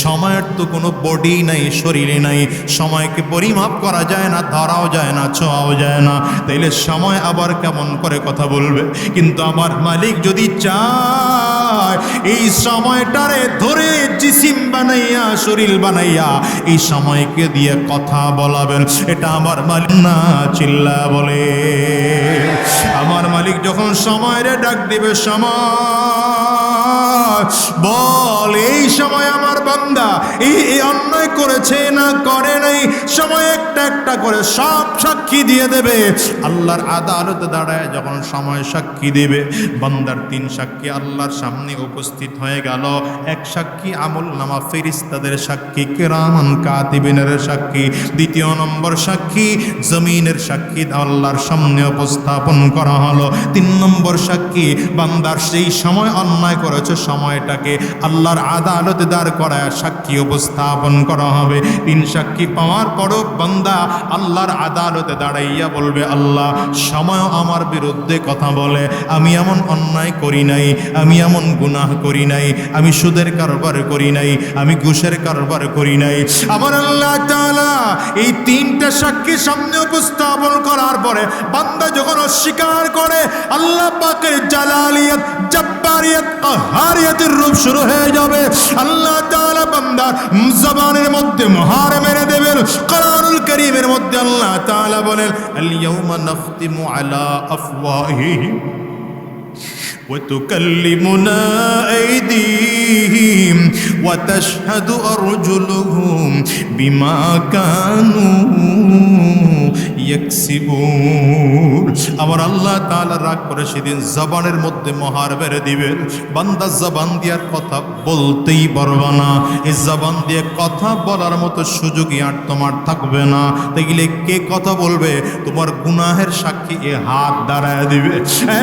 সময়ের তো কোনো বডি নাই, শরীরে নাই, সময়কে পরিমাপ করা যায় না, ধরাও যায় না, ছোঁয়াও যায় না, তাইলে সময় আবার কেমন করে কথা বলবে? কিন্তু আমার মালিক যদি চায়, এই সময়টারে ধরে জিসিম বানাইয়া, শরীর বানাইয়া এই সময়কে দিয়ে কথা বলাবেন। এটা আমার মালিক না, চিল্লা বলে। আমার মালিক যখন সময়ের ডাক দিবে, সময় বল, এই সময় আমার বান্দা এই অন্যায় করেছে না করে নাই, সময় একটা একটা করে সব সাক্ষী দিয়ে দেবে। আল্লাহর আদালতে দাঁড়ায় যখন সময় সাক্ষী দেবে, বান্দার 3 সাক্ষী আল্লাহর সামনে উপস্থিত হয়ে গেল। এক সাক্ষী আমলনামা ফেরেশতাদের সাক্ষী, কিরামান কাতিবিনের সাক্ষী। 2 নম্বর সাক্ষী জমিনের সাক্ষী আল্লাহর সামনে উপস্থাপন করা হলো। 3 নম্বর সাক্ষী বান্দার সেই সময় অন্যায় করেছে সময়টাকে আল্লাহর আদালতে দাঁড় করায় সাক্ষী উপস্থাপন করা হবে। 3 সাক্ষী পাওয়ার পরও বান্দা আল্লাহর আদালতে দাঁড়াইয়া বলবে, আল্লাহ সময় আমার বিরুদ্ধে কথা বলে, আমি এমন অন্যায় করি নাই, আমি এমন গুনাহ করি নাই, আমি সুদের কারবার করি নাই, আমি ঘুষের কারবার করি নাই। আমার আল্লাহ তাআলা এই তিনটা সাক্ষী সামনে উপস্থাপন করার পরে বান্দা যখন অস্বীকার করে, আল্লাহ পাকের জালালিয়াত, জব্বারিয়াত, কাহারিয়াতের রূপ শুরু হয়ে যাবে। আল্লাহ তাআলা বান্দার জবানের মধ্যে মোহর মেরে দেবেন। কোরআনুল কারীমের মধ্যে আল্লাহ তাআলা বলেন, আল ইয়াউমা নাখতিমু আলা আফওয়াহিহিম وتكلمنا أيديهم وتشهد أرجلهم بما كانوا يكسبون। আমার আল্লাহ তাআলা রাগ করে সেদিন জবানের মধ্যে মোহর মেরে দিবেন। বান্দা জবান দিয়ার কথা বলতেই পারবে না। এই জবান দিয়ে কথা বলার মতো সুযোগই আর তোমার থাকবে না। তাইলে কে কথা বলবে? তোমার গুনাহের সাক্ষী এ হাত দাঁড়ায় দিবে।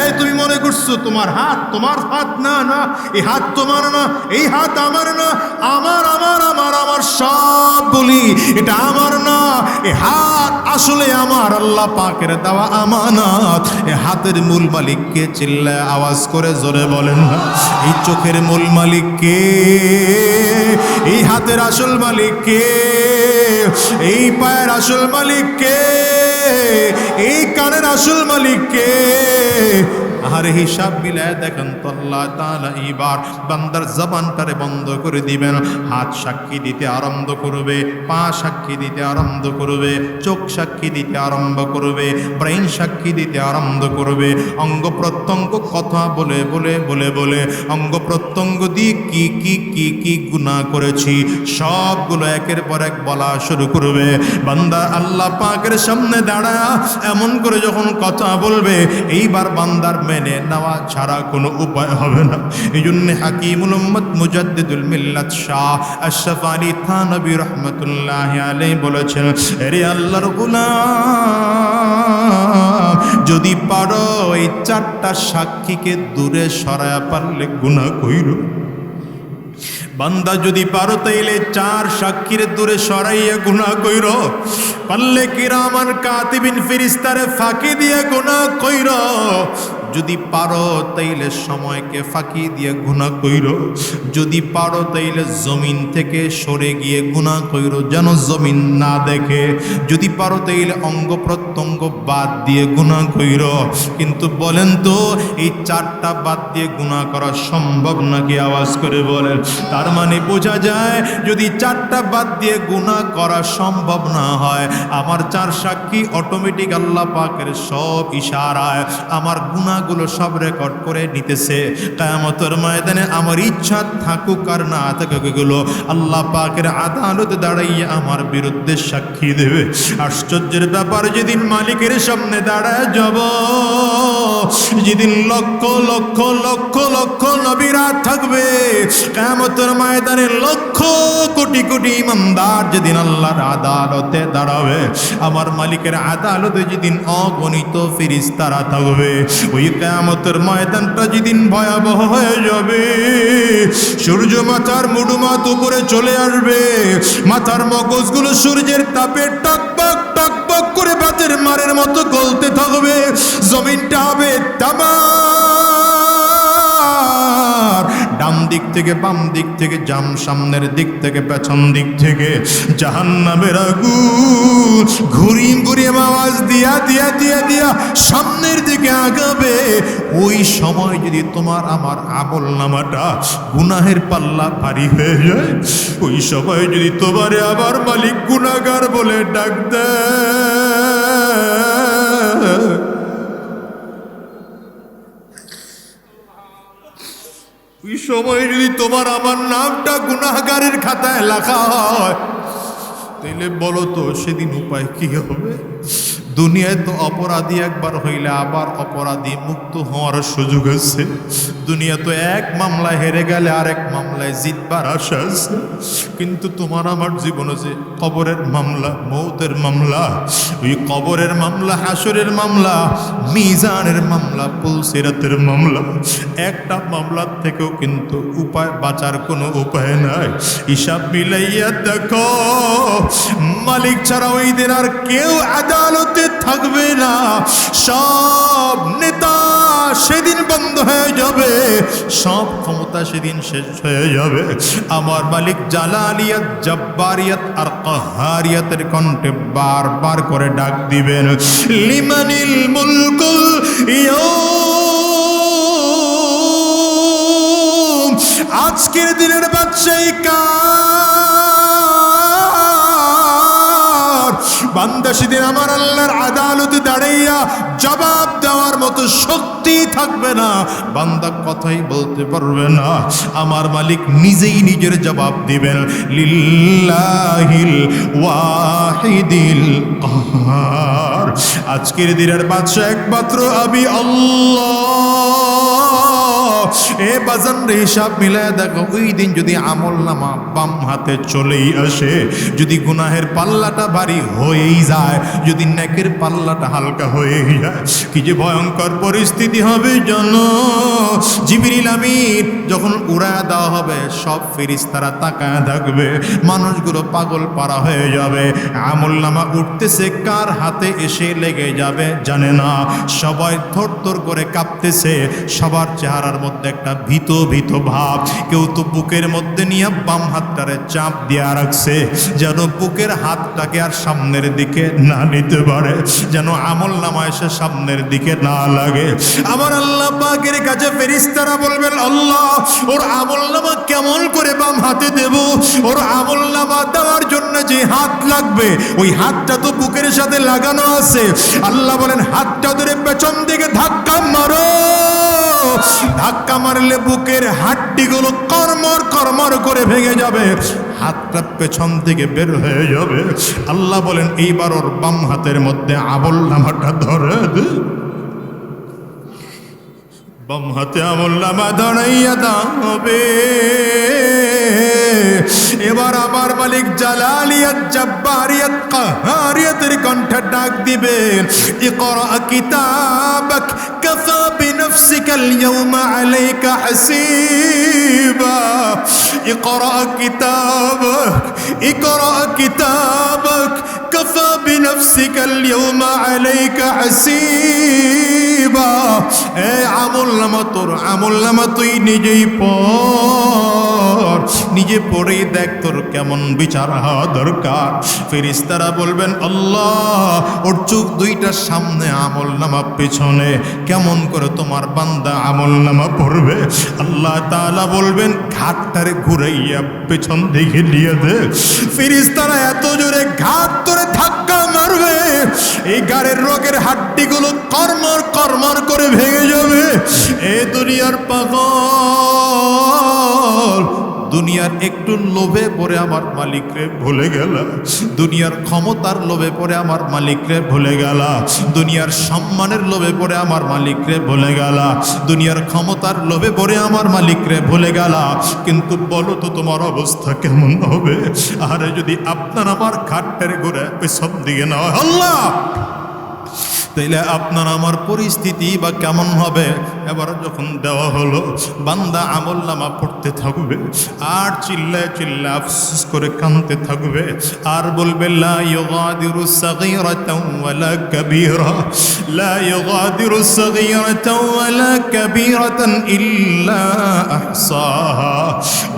এই তুমি মনে করছো তোমার হাত তোমার হাত? না না, এই হাত তোমার না, এই হাত আমার না, আমার আমার আমার আমার সব বলি এটা আমার না। এই হাত আসলে আমার আল্লাহ পাকের দেওয়া আমানত। এই হাতের মূল মালিক কে? চিল্লায় আওয়াজ করে জোরে বলেন না। এই চোখের মূল মালিক কে? এই হাতের আসল মালিক কে? এই পায়ের আসল মালিক কে? এই কানের আসল মালিক কে? আর হিসাব মিলায় দেখেন তো আল্লাহ তাআলা এইবার বান্দার জবানটারে বন্ধ করে দিবেন। হাত সাক্ষী দিতে আরম্ভ করবে, পা সাক্ষী দিতে আরম্ভ করবে, চোখ সাক্ষী দিতে আরম্ভ করবে, ব্রেন সাক্ষী দিতে আরম্ভ করবে। অঙ্গ প্রত্যঙ্গ কথা বলে বলে বলে বলে অঙ্গ প্রত্যঙ্গ দিয়ে কি কি কি কি গুনাহ করেছি সবগুলো একের পর এক বলা শুরু করবে। বান্দা আল্লাহ পাকের সামনে দাঁড়ায় এমন করে যখন কথা বলবে, এইবার বান্দার মেনে নেওয়া ছাড়া কোনো উপায় হবে না। এই জন্য হাকিমুল উম্মত মুজাদ্দিদুল মিল্লাত শাহ আশরাফ আলী থানভী রাহমাতুল্লাহি আলাইহি বলেছেন, আরে আল্লাহর গোলাম যদি পারো এই চারটা সাক্ষীকে দূরে সরায়া পারলে গুনাহ কইরো। বান্দা যদি পারো তাইলে চার সাক্ষীর দূরে সরাইয়া গুনাহ কইরো। পারলে কিরামান কাতিবিন ফেরেশতারে ফাঁকি দিয়ে গুনাহ কইরো। যদি পারো তাইলে সময়কে ফাঁকি দিয়ে গুনাহ কইরো। যদি পারো তাইলে জমিন থেকে সরে গিয়ে গুনাহ কইরো, যেন জমিন না দেখে। যদি পারো তাইলে অঙ্গ প্রত্যঙ্গ বাদ দিয়ে গুনাহ কইরো। কিন্তু বলেন তো এই চারটা বাদ দিয়ে গুনাহ করা সম্ভব নাকি? আওয়াজ করে বলেন। তার মানে বোঝা যায় যদি চারটা বাদ দিয়ে গুনাহ করা সম্ভব না হয়, আমার চার সাক্ষী অটোমেটিক আল্লাহ পাকের সব ইশারায় আমার গুনাহগুলো সব রেকর্ড করে নিতেছে। কিয়ামতের ময়দানে আমার ইচ্ছা থাকুক আর না থাকুক, এগুলো আল্লাহ পাকের আদালতে দাঁড়াইয়া আমার বিরুদ্ধে সাক্ষী দেবে। আশ্চর্যের ব্যাপার, যেদিন মালিকের সামনে দাঁড়ায় যাব, যেদিন লক্ষ লক্ষ লক্ষ লক্ষ নবীরা থাকবে, কিয়ামতের ময়দানে লক্ষ কোটি কোটি ইমানদার যেদিন আল্লাহর আদালতে দাঁড়াবে, আমার মালিকের আদালতে যেদিন অগণিত ফেরেশতারা থাকবে, ওই কিয়ামতের ময়দানটা যেদিন ভয়াবহ হয়ে যাবে। সূর্য মাথার মুডুমাত উপরে চলে আসবে, মাথার মগজগুলো সূর্যের তাপে টকবক টকবক করে বাতের মারের মতো গলতে থাকবে। জমিনটা হবে তামার, ডান দিক থেকে বাম দিক থেকে, জাম সামনের দিক থেকে পেছন দিক থেকে জাহান্নামের আগুন ঘুরিয়ে ঘুরিয়ে আওয়াজ দিয়া দিয়া দিয়া দিয়া সামনের দিকে আগাবে। ওই সময় যদি তোমার আমার আমল নামাটা গুনাহের পাল্লা ভারী হয়ে যায়, ওই সময় যদি তোমারে আবার মালিক গুনাহগার বলে ডাক দেয়, ওই সময় যদি তোমার আমার নামটা গুনাহগারের খাতায় লেখা হয়, তাইলে বলো তো সেদিন উপায় কি হবে? দুনিয়ায় তো অপরাধী একবার হইলে আবার অপরাধী মুক্ত হওয়ার সুযোগ আছে। দুনিয়া তো এক মামলায় হেরে গেলে আরেক মামলায় জিতবার আশা আছে, কিন্তু তোমার আমার জীবনে যে কবরের মামলা, মৌতের মামলা, ওই কবরের মামলা, হাসরের মামলা, মিজানের মামলা, পুলসিরাতের মামলা, একটা মামলার থেকেও কিন্তু উপায়, বাঁচার কোনো উপায় নাই। হিসাব মিলাইয়া দেখো, মালিক ছাড়া ওই দিন আর কেউ আদালতে থাকবে না। সব নেতা সেদিন বন্ধ হয়ে যাবে, সব ক্ষমতা সেদিন শেষ হয়ে যাবে। আমার মালিক জালালিয়াত, জব্বারিয়াত আর কাহারিয়াতের কণ্ঠে বারবার করে ডাক দিবেন, লিমানিল মুলকুল ইয়াউম, আজকের দিনের বাদশাহী কার? বান্দা সেদিন আমার আল্লাহর আদালতে দাঁড়াইয়া জবাব দেওয়ার মতো শক্তি থাকবে না, বান্দা কথাই বলতে পারবে না। আমার মালিক নিজেই নিজের জবাব দিবেন, লিল্লাহিল ওয়াহিদিল কাহার। আজকের দিনের বাদশা একমাত্র আমি আল্লাহ। এ বাজান রে, হিসাব মিলায় দেখো, ওই দিন যদি আমল নামা বাম হাতে চলেই আসে, যদি গুনাহের পাল্লাটা ভারী হয়েই যায়, যদি নেকের পাল্লাটা হালকা হয়েই যায়, কি যে ভয়ঙ্কর পরিস্থিতি হবে জানো? জিবরিল আমিন যখন উড়ায় দেওয়া হবে, সব ফেরেশতারা তাকায় থাকবে, মানুষগুলো পাগল পারা হয়ে যাবে। আমল নামা উঠতেছে, কার হাতে এসে লেগে যাবে জানে না, সবাই থরথর করে কাঁপতেছে, সবার চেহারার মধ্যে একটা ভীত ভীত ভাব। কেউ তো বুকের মধ্যে নিয়ে বাম হাতটারে চাপ দিয়া রাখছে, যেন বুকের হাতটাকে আর সামনের দিকে না নিতে পারে, যেন আমল নামা এসে সামনের দিকে না লাগে। আমার আল্লাহ পাকের কাছে ফেরেশতারা বলবেন, আল্লাহ ওর আমল নামা কেমন করে বাম হাতে দেব? ওর আমল নামা দেওয়ার জন্য যে হাত লাগবে, ওই হাতটা তো বুকের সাথে লাগানো আছে। আল্লাহ বলেন, হাতটা ধরে পেছন দিকে ধাক্কা মারো। ধাক্কা মারলে বুকের হাড্ডিগুলো কর্মর কর্মর করে ভেঙে যাবে, হাতটা পেছন থেকে বের হয়ে যাবে। আল্লাহ বলেন, এইবার ওর বাম হাতের মধ্যে আমল নামাটা ধরে দে। বাম হাতে আমল নামা ধরাইয়া দাও। এবার আমার মালিক জালালিয়াত, জব্বারিয়াত, কাহারিয়াতের কণ্ঠে ডাক দিবেন, ইকরা কিতাবাক কাফা বিনফসিকাল ইয়াওমা আলাইকা হাসিবা। ইকরা কিতাবাক, ইকরা কিতাবাক কাফা বিনফসিকাল ইয়াওমা আলাইকা হাসিবা। এ আমল নামা, তোর আমল নামা তুই নিজেই পড়, নিজে পড়েই দেখ তোর কেমন বিচার হওয়া দরকার। ফেরেশতারা বলবেন, আল্লাহ ওর চোখ দুইটার সামনে আমল নামা, পেছনে কেমন করে তোমার বান্দা আমল নামা পড়বে? আল্লাহ তাআলা বলবেন, ঘাটটারে ঘুরাইয়া পেছন দিকে নিয়ে দে। ফেরেশতারা এত জোরে ঘাট ধরে ধাক্কা মারবে, এই গাড়ির রোগের হাড্ডিগুলো কর্মর কর্মর করে ভেঙে যাবে। এ দুনিয়ার পাগল, দুনিয়ার একটু লোভে পড়ে আমার মালিকরে ভুলে গেল, দুনিয়ার ক্ষমতার লোভে পড়ে আমার মালিকরে ভুলে গেল, দুনিয়ার সম্মানের লোভে পড়ে আমার মালিকরে ভুলে গেল, দুনিয়ার ক্ষমতার লোভে পড়ে আমার মালিকরে ভুলে গেল। কিন্তু বলো তো তোমার অবস্থা কেমন হবে? আরে যদি আপনার আমার ঘাটটারে ঘুরে পেছন দিকে না হয় আল্লাহ, তাইলে আপনার আমার পরিস্থিতি বা কেমন হবে? এবার যখন দেওয়া হলো, বান্দা আমল নামা পড়তে থাকবে, আর চিল্লায় চিল্লায় আফসোস করে কাঁদতে থাকবে, আর বলবে, লা ইউগাদিরু সাগীরাতাও ওয়ালা কাবীরা, লা ইউগাদিরু সাগীরাতাও ওয়ালা কাবীরাতান ইল্লা আহসাহা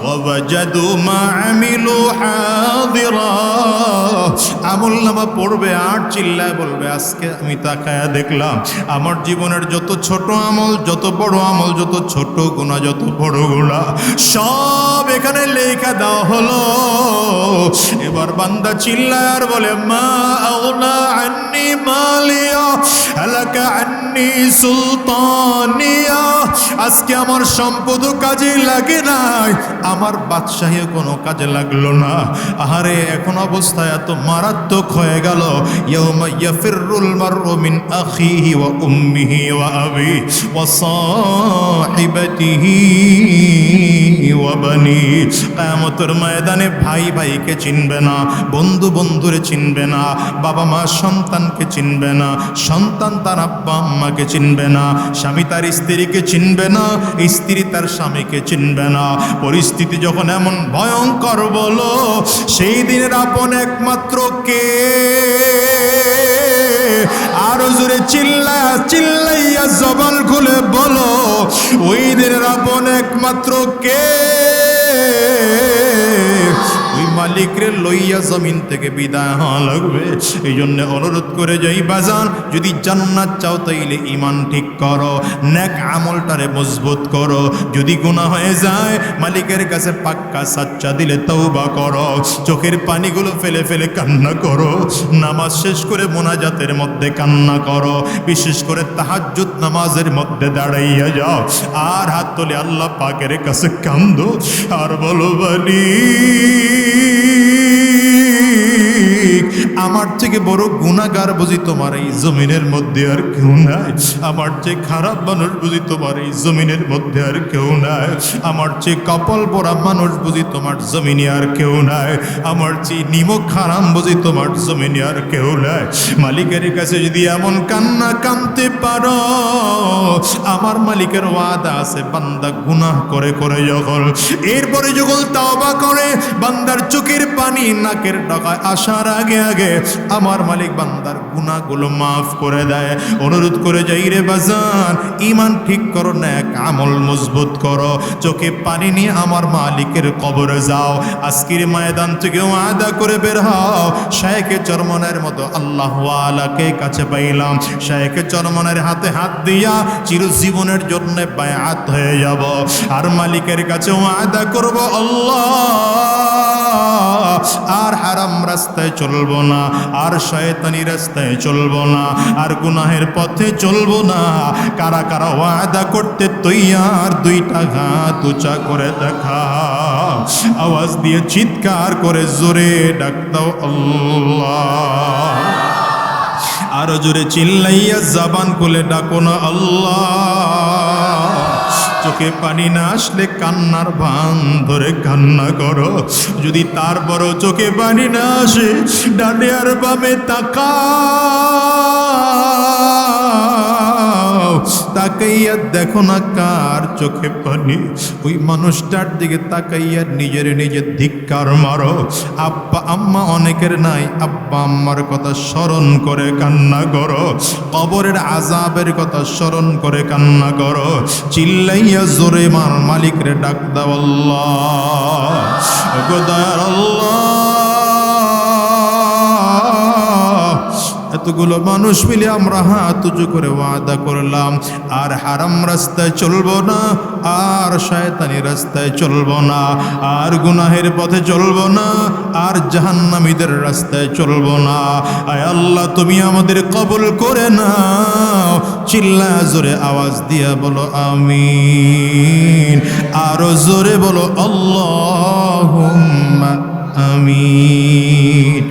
ওয়া ওয়াজাদু মা আমিলু হাদিরা। আমল নামা পড়বে, আর চিল্লায় বলবে, আজকে আমি তাকায়া দেখলাম আমার জীবনের যত ছোট আমল, যত বড় আমল, যত ছোট গুনাহ, যত বড় গুনাহ, সব এখানে লেখা দেওয়া হলো। এবার বান্দা চিল্লায় আর বলে, মা আগনা আন্নি মালিয়া হালাকা আন্নি সুলতানিয়া, আজকে আমার সম্পদও কাজে লাগে নাই, আমার বাদশাহীও কোনো কাজে লাগলো না। আহারে এখন অবস্থা এত মারাত্মক হয়ে গেল। ইয়াউমা ইয়াফিরুল মারউ মিন আখিহি ওয়া উম্মিহি ওয়া আবি ওয়া সাহিবাতিহি ওয়া বানি। কিয়ামতের ময়দানে ভাই ভাইকে চিনবে না, বন্ধু বন্ধুরে চিনবে না, বাবা মা সন্তানকে চিনবে না, সন্তান তার আব্বা আম্মাকে চিনবে না, স্বামী তার স্ত্রীকে চিনবে না, স্ত্রী তার স্বামীকে চিনবে না। পরিস্থিতি যখন এমন ভয়ঙ্কর বলো, সেই দিনের আপন একমাত্র কে? আরো জোরে চিল্লাইয়া জবান খুলে বলো, ওই দিনের আপন একমাত্র কে? ওই মালিকরে লইয়া জমিন থেকে বিদায় হওয়া লাগবে। এই জন্য অনুরোধ করে যাই বাজান, যদি জান্নাত চাও তাইলে ইমান ঠিক করো, নেক আমলটারে মজবুত করো। যদি গুনাহ হয়ে যায় মালিকের কাছে পাক্কা সাচ্চা দিলে তওবা করো, চোখের পানিগুলো ফেলে ফেলে কান্না করো, নামাজ শেষ করে মোনাজাতের মধ্যে কান্না করো, বিশেষ করে তাহাজ্জুদ নামাজের মধ্যে দাঁড়াইয়া যাও, আর হাত তুলে আল্লাহ পাকের কাছে কান্দো আর বলো, বালি আমার থেকে বড় গুনাহগার বুঝি তোমার এই জমিনের মধ্যে আর কেউ নাই, আমার চেয়ে খারাপ মানুষ বুঝি তোমার এই জমিনের মধ্যে আর কেউ নাই, আমার চেয়ে কপাল পোড়া মানুষ বুঝি তোমার জমিনে আর কেউ নাই, আমার চেয়ে নিমক হারাম বুঝি তোমার জমিনে আর কেউ নাই। মালিকের কাছে যদি এমন কান্না কাঁদতে পারো, আমার মালিকের ওয়াদা আছে, বান্দা গুনাহ করে করে যখন এরপরে যখন তাওবা করে, বান্দার চোখের পানি নাকের ডগায় আসার আগে আগে আমার মালিক বান্দার গুনাহগুলো মাফ করে দেয়। অনুরোধ করে যাই রে বাজান, ইমান ঠিক করো, নেক আমল মজবুত করো, চোখে পানি নিয়ে আমার মালিকের কবরে যাও। আজকের ময়দান থেকে ওয়াদা করে বের হও, শায়েখে চরমনের মতো আল্লাহ ওয়ালাকে কাছে পাইলাম, শায়েখে চরমনের হাতে হাত দিয়া চিরজীবনের জন্য বায়াত হয়ে যাব, আর মালিকের কাছে ওয়াদা করব, আল্লাহ আর হারাম রাস্তায় চলবো না, আর শয়তানি রাস্তায় চলবো না, আর গুনাহের পথে চলবো না। কারা কারা ওয়াদা করতে তৈয়ার? দুইটা হাত উঁচা করে দেখা, আওয়াজ দিয়ে চিৎকার করে জোরে ডাক দাও আল্লাহ। আরো জোরে চিল্লাইয়া জবান খুলে ডাকো না আল্লাহ। চোখে পানি না আসলে কান্নার ভান ধরে কান্না করো, যদি তারপরও চোখে পানি না আসে ডানে আর বামে তাকাও, তাকাইয়া দেখো না কার চোখে পানি, ওই মানুষটার দিকে তাকাইয়া নিজের নিজের ধিক্কার মারো। আব্বা আম্মা অনেকের নাই, আব্বা আম্মার কথা স্মরণ করে কান্না করো, কবরের আযাবের কথা স্মরণ করে কান্না করো, চিল্লাইয়া জোরে মার মালিকরে ডাক দাও, আল্লাহ গো দয়ার আল্লাহ। এতগুলো মানুষ মিলে আমরা হাত উঁচু করে ওয়াদা করলাম, আর হারাম রাস্তায় চলবো না, আর শয়তানি রাস্তায় চলবো না, আর গুনাহের পথে চলবো না, আর জাহান্নামীদের রাস্তায় চলবো না। আয় আল্লাহ, তুমি আমাদের কবুল করে নাও। চিল্লা জোরে আওয়াজ দিয়া বলো আমিন, আরো জোরে বলো আল্লাহুম্মা আমিন।